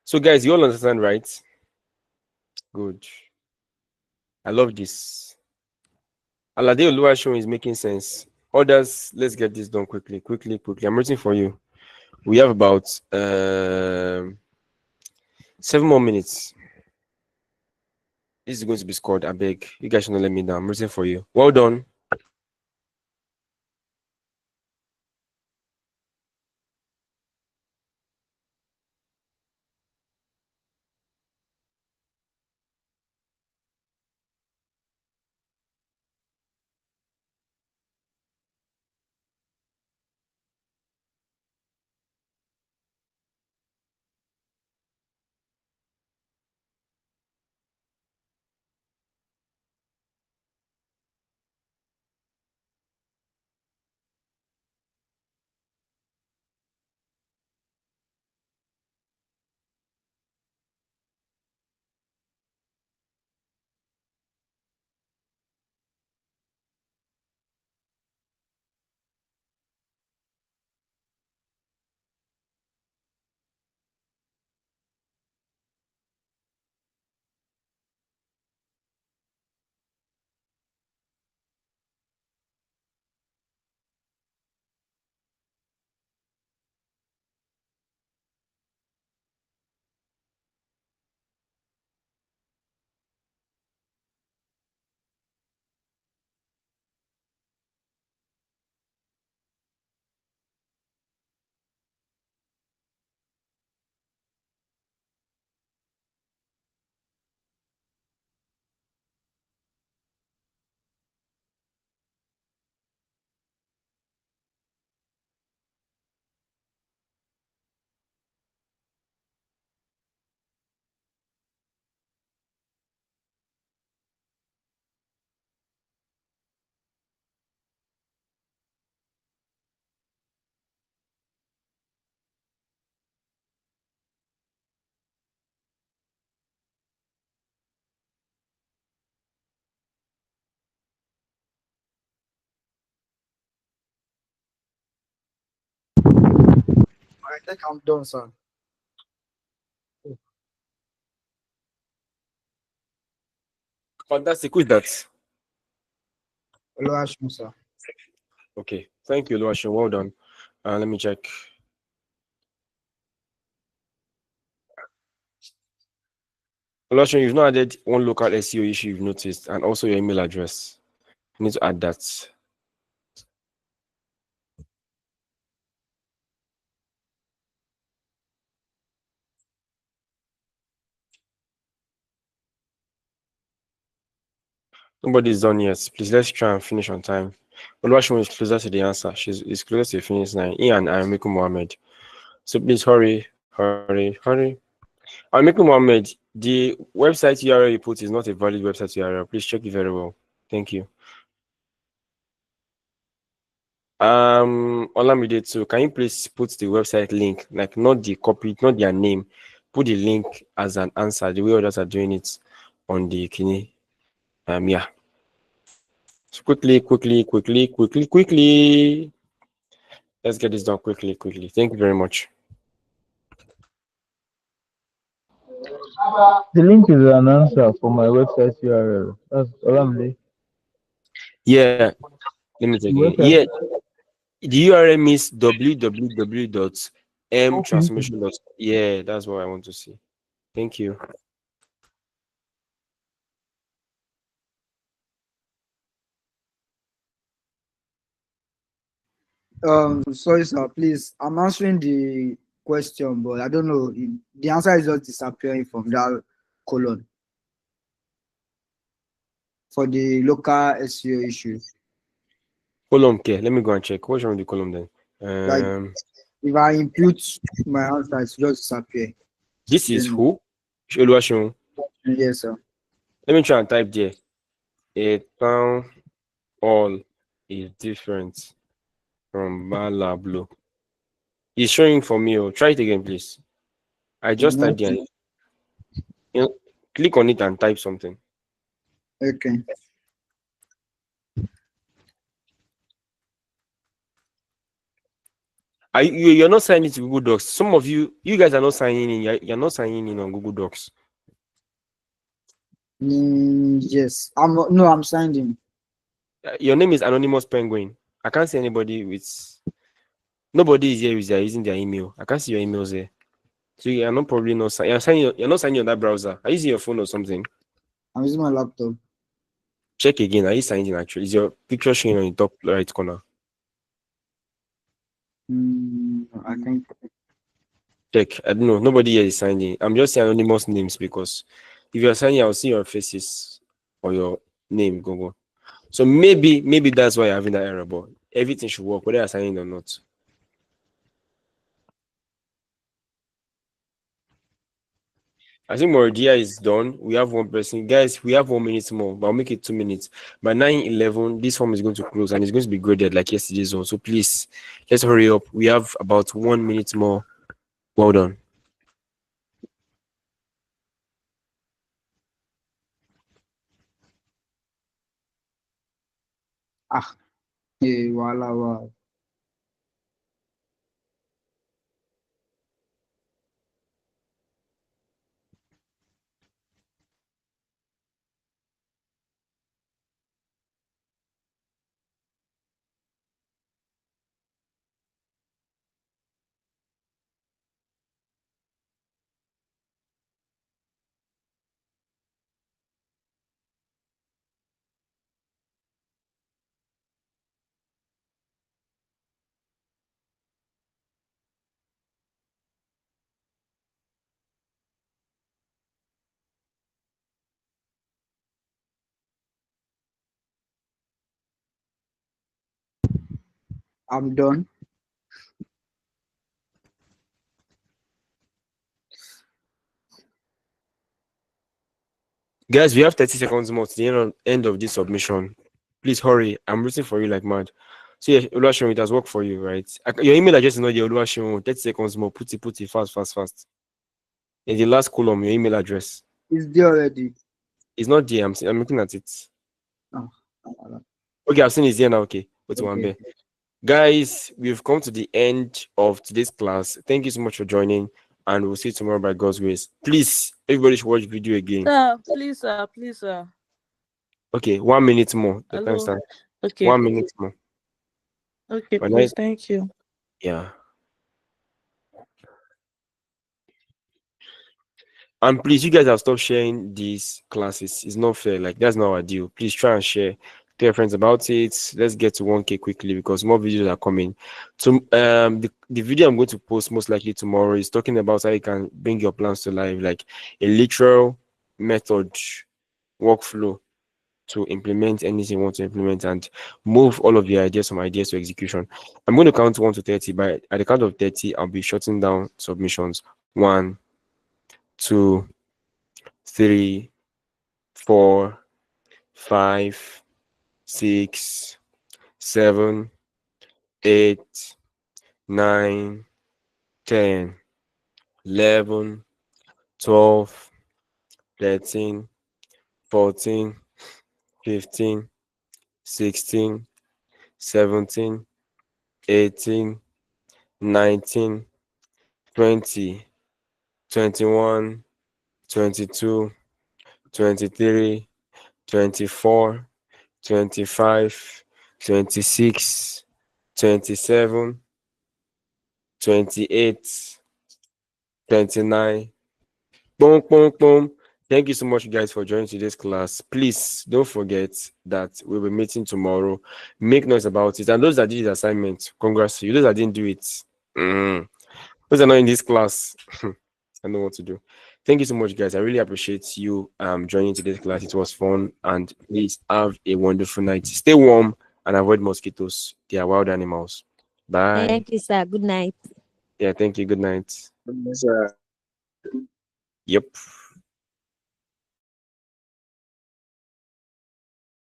So guys, you all understand, right? Good. I love this. Alade Oluwa show is making sense. Others, let's get this done quickly. I'm waiting for you. We have about 7 more minutes. This is going to be scored. I beg. You guys should not let me down. I'm waiting for you. Well done. I think I'm done, sir. Fantastic. Who is that? Oluwaseun, sir. Okay. Thank you, Luashin. Well done. Let me check. Luashin, you've not added one local SEO issue you've noticed, and also your email address. You need to add that. Nobody's done yet. Please let's try and finish on time. Oluwaseun is closer to the answer. Is closer to the finish line. Ian and Amiku Mohammed. So please hurry, hurry, hurry. Amiku Mohammed, the website URL you put is not a valid website URL. Please check it very well. Thank you. Olamide too. Can you please put the website link, like not the copy, not their name. Put the link as an answer, the way others are doing it on the Kini. Yeah. So quickly. Let's get this done quickly. Thank you very much. The link is an answer for my website URL. That's Olamide. Yeah. Let me take it. Yeah. The URL means www.mtransformation. Yeah, that's what I want to see. Thank you. Sorry, sir. Please, I'm answering the question, but I don't know. The answer is just disappearing from that column for the local SEO issue. Column care. Let me go and check. What's wrong with the column then? Like, if I input my answer, it's just disappear. This is who? Oluwaseun. Yes, sir. Let me try and type there. A town hall is different from Balablo. It's showing for me. Oh, try it again, please. I just typed there. Click on it and type something. Okay. You're not signing to Google Docs. Some of you guys are not signing in. You're not signing in on Google Docs. Yes. I'm signed in. Your name is Anonymous Penguin. I can't see anybody with. Nobody is here using their email. I can't see your emails there. So you're not probably not signing. You're not signing on that browser. Are you using your phone or something? I'm using my laptop. Check again. Are you signed in actually? Is your picture showing on the top right corner? I think. Check. I don't know. Nobody here is signed in. I'm just saying anonymous names because if you're signing, I'll see your faces or your name, Google. So maybe that's why you're having that error, but everything should work, whether you're signing or not. I think Moridia is done. We have one person. Guys, we have 1 minute more, but I'll make it 2 minutes. By 9:11, this form is going to close and it's going to be graded like yesterday's one. So please, let's hurry up. We have about 1 minute more. Well done. Yeah, wow. I'm done. Guys, we have 30 seconds more to the end of this submission. Please hurry. I'm rooting for you like mad. So yeah, Oluwaseun, it has worked for you, right? Your email address is not there, Oluwaseun. 30 seconds more. Put it fast. In the last column, your email address. It's there already. It's not there. I'm looking at it. Oh. Okay, I've seen it's there now. Okay. What's one Okay. there? Guys, we've come to the end of today's class. Thank you so much for joining, and we'll see you tomorrow by God's grace. Please, everybody should watch the video again. Please, sir. Okay, 1 minute more. The time Hello. start. Okay. 1 minute more. Okay, But please. Thank you. yeah. And please, you guys have stopped sharing these classes. It's not fair. Like, that's not our deal. Please try and share. Tell your friends about it. Let's get to 1K quickly because more videos are coming. So, the video I'm going to post most likely tomorrow is talking about how you can bring your plans to life, like a literal method, workflow to implement anything you want to implement and move all of your ideas from ideas to execution. I'm going to count 1 to 30. But at the count of 30, I'll be shutting down submissions. 1, 2, 3, 4, 5, 6, 7, 8, 9, 10, 11, 12, 13, 14, 15, 16, 17, 18, 19, 20, 21, 22, 23, 24, 25, 26, 27, 28, 29. Boom, boom, boom. Thank you so much, guys, for joining today's class. Please don't forget that we'll be meeting tomorrow. Make noise about it. And those that did the assignment, congrats to you. Those that didn't do it, those are not in this class. I know what to do. Thank you so much, guys. I really appreciate you joining today's class. It was fun. And please have a wonderful night. Stay warm and avoid mosquitoes. They are wild animals. Bye. Thank you, sir. Good night. Yeah, thank you. Good night. Yes, Yep.